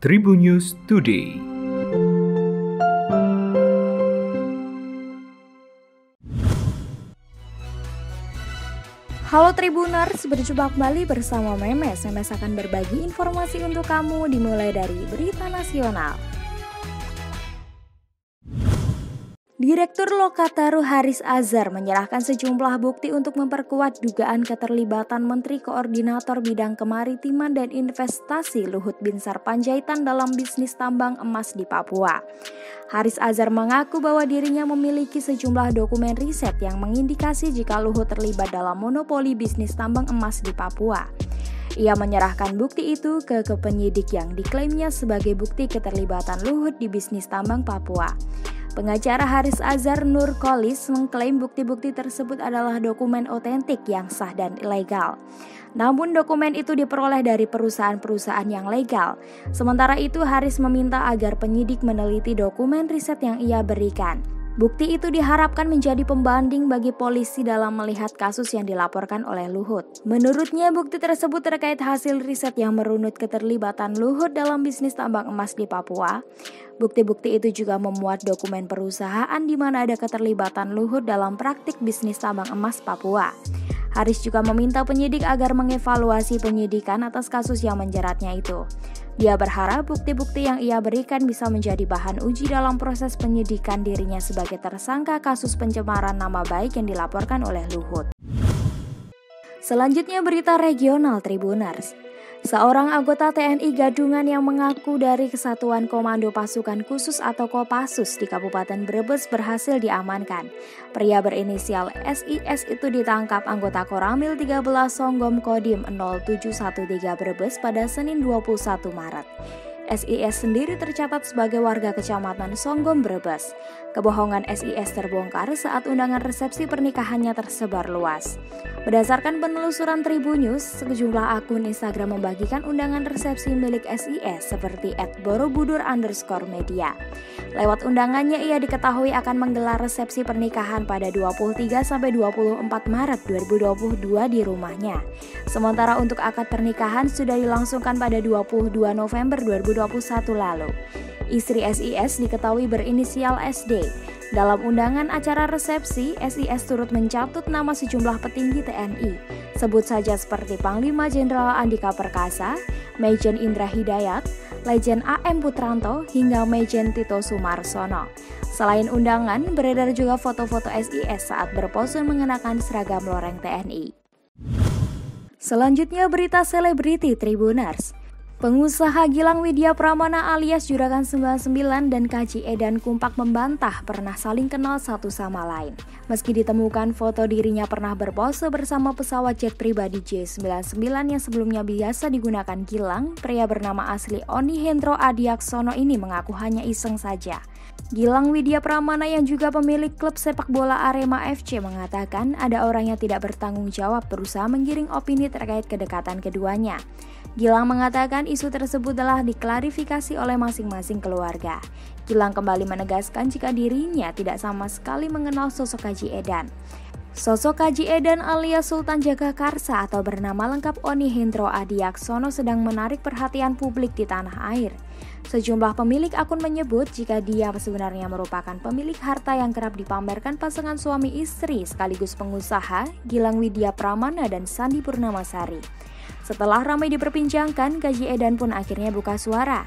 Tribun News Today. Halo Tribuners, berjumpa kembali bersama Memes. Memes akan berbagi informasi untuk kamu dimulai dari berita nasional. Direktur Lokataru Haris Azhar menyerahkan sejumlah bukti untuk memperkuat dugaan keterlibatan Menteri Koordinator Bidang Kemaritiman dan Investasi Luhut Binsar Panjaitan dalam bisnis tambang emas di Papua. Haris Azhar mengaku bahwa dirinya memiliki sejumlah dokumen riset yang mengindikasi jika Luhut terlibat dalam monopoli bisnis tambang emas di Papua. Ia menyerahkan bukti itu ke penyidik yang diklaimnya sebagai bukti keterlibatan Luhut di bisnis tambang Papua. Pengacara Haris Azhar Nur Kholis mengklaim bukti-bukti tersebut adalah dokumen otentik yang sah dan ilegal. Namun dokumen itu diperoleh dari perusahaan-perusahaan yang legal. Sementara itu Haris meminta agar penyidik meneliti dokumen riset yang ia berikan. Bukti itu diharapkan menjadi pembanding bagi polisi dalam melihat kasus yang dilaporkan oleh Luhut. Menurutnya bukti tersebut terkait hasil riset yang merunut keterlibatan Luhut dalam bisnis tambang emas di Papua. Bukti-bukti itu juga memuat dokumen perusahaan di mana ada keterlibatan Luhut dalam praktik bisnis tambang emas Papua. Haris juga meminta penyidik agar mengevaluasi penyidikan atas kasus yang menjeratnya itu. Dia berharap bukti-bukti yang ia berikan bisa menjadi bahan uji dalam proses penyidikan dirinya sebagai tersangka kasus pencemaran nama baik yang dilaporkan oleh Luhut. Selanjutnya berita regional Tribuners. Seorang anggota TNI Gadungan yang mengaku dari Kesatuan Komando Pasukan Khusus atau Kopassus di Kabupaten Brebes berhasil diamankan. Pria berinisial SIS itu ditangkap anggota Koramil 13 Songgom Kodim 0713 Brebes pada Senin 21 Maret. SIS sendiri tercatat sebagai warga Kecamatan Songgom Brebes. Kebohongan SIS terbongkar saat undangan resepsi pernikahannya tersebar luas. Berdasarkan penelusuran Tribun News, sejumlah akun Instagram membagikan undangan resepsi milik SIS seperti @borobudur_media. Lewat undangannya ia diketahui akan menggelar resepsi pernikahan pada 23-24 Maret 2022 di rumahnya. Sementara untuk akad pernikahan sudah dilangsungkan pada 22 November 2021 lalu. Istri SIS diketahui berinisial SD. Dalam undangan acara resepsi, SIS turut mencatut nama sejumlah petinggi TNI. Sebut saja seperti Panglima Jenderal Andika Perkasa, Majen Indra Hidayat, Lejen AM Putranto, hingga Majen Tito Sumarsono. Selain undangan, beredar juga foto-foto SIS saat berpose mengenakan seragam loreng TNI. Selanjutnya berita selebriti Tribuners. Pengusaha Gilang Widya Pramana alias Juragan 99 dan Kaji Edan Kumpak membantah pernah saling kenal satu sama lain. Meski ditemukan foto dirinya pernah berpose bersama pesawat jet pribadi J99 yang sebelumnya biasa digunakan Gilang, pria bernama asli Oni Hendro Adiaksono ini mengaku hanya iseng saja. Gilang Widya Pramana yang juga pemilik klub sepak bola Arema FC mengatakan ada orang yang tidak bertanggung jawab berusaha menggiring opini terkait kedekatan keduanya. Gilang mengatakan isu tersebut telah diklarifikasi oleh masing-masing keluarga. Gilang kembali menegaskan jika dirinya tidak sama sekali mengenal sosok Kaji Edan. Sosok Kaji Edan alias Sultan Jagakarsa atau bernama lengkap Oni Hendro Adiaksono sedang menarik perhatian publik di tanah air. Sejumlah pemilik akun menyebut jika dia sebenarnya merupakan pemilik harta yang kerap dipamerkan pasangan suami istri sekaligus pengusaha Gilang Widya Pramana dan Sandi Purnamasari. Setelah ramai diperbincangkan, Kaji Edan pun akhirnya buka suara.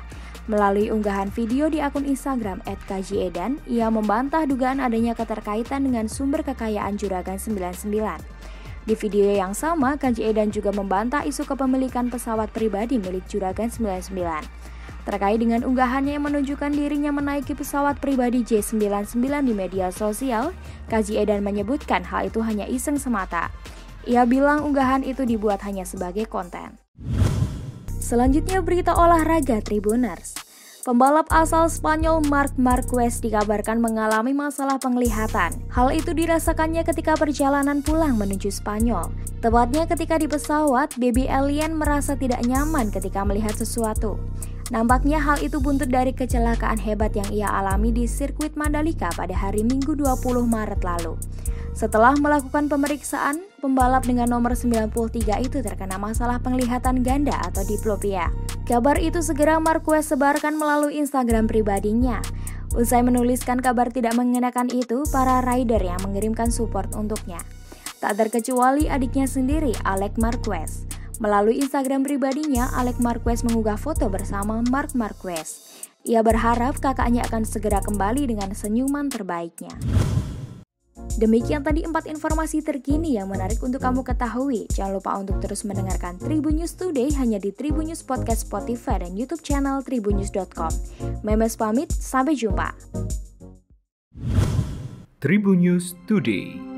Melalui unggahan video di akun Instagram @kajiedan, ia membantah dugaan adanya keterkaitan dengan sumber kekayaan Juragan 99. Di video yang sama, Kaji Edan juga membantah isu kepemilikan pesawat pribadi milik Juragan 99. Terkait dengan unggahannya yang menunjukkan dirinya menaiki pesawat pribadi J99 di media sosial, Kaji Edan menyebutkan hal itu hanya iseng semata. Ia bilang unggahan itu dibuat hanya sebagai konten. Selanjutnya berita olahraga Tribuners. Pembalap asal Spanyol Marc Marquez dikabarkan mengalami masalah penglihatan. Hal itu dirasakannya ketika perjalanan pulang menuju Spanyol. Tepatnya ketika di pesawat, Baby Alien merasa tidak nyaman ketika melihat sesuatu. Nampaknya hal itu buntut dari kecelakaan hebat yang ia alami di sirkuit Mandalika pada hari Minggu 20 Maret lalu. Setelah melakukan pemeriksaan, pembalap dengan nomor 93 itu terkena masalah penglihatan ganda atau diplopia. Kabar itu segera Marquez sebarkan melalui Instagram pribadinya. Usai menuliskan kabar tidak mengenakan itu, para rider yang mengirimkan support untuknya. Tak terkecuali adiknya sendiri, Alex Marquez. Melalui Instagram pribadinya, Alex Marquez mengunggah foto bersama Marc Marquez. Ia berharap kakaknya akan segera kembali dengan senyuman terbaiknya. Demikian tadi 4 informasi terkini yang menarik untuk kamu ketahui. Jangan lupa untuk terus mendengarkan Tribun News Today hanya di Tribun News Podcast Spotify dan YouTube channel tribunnews.com. Memes pamit, sampai jumpa. Tribun News Today.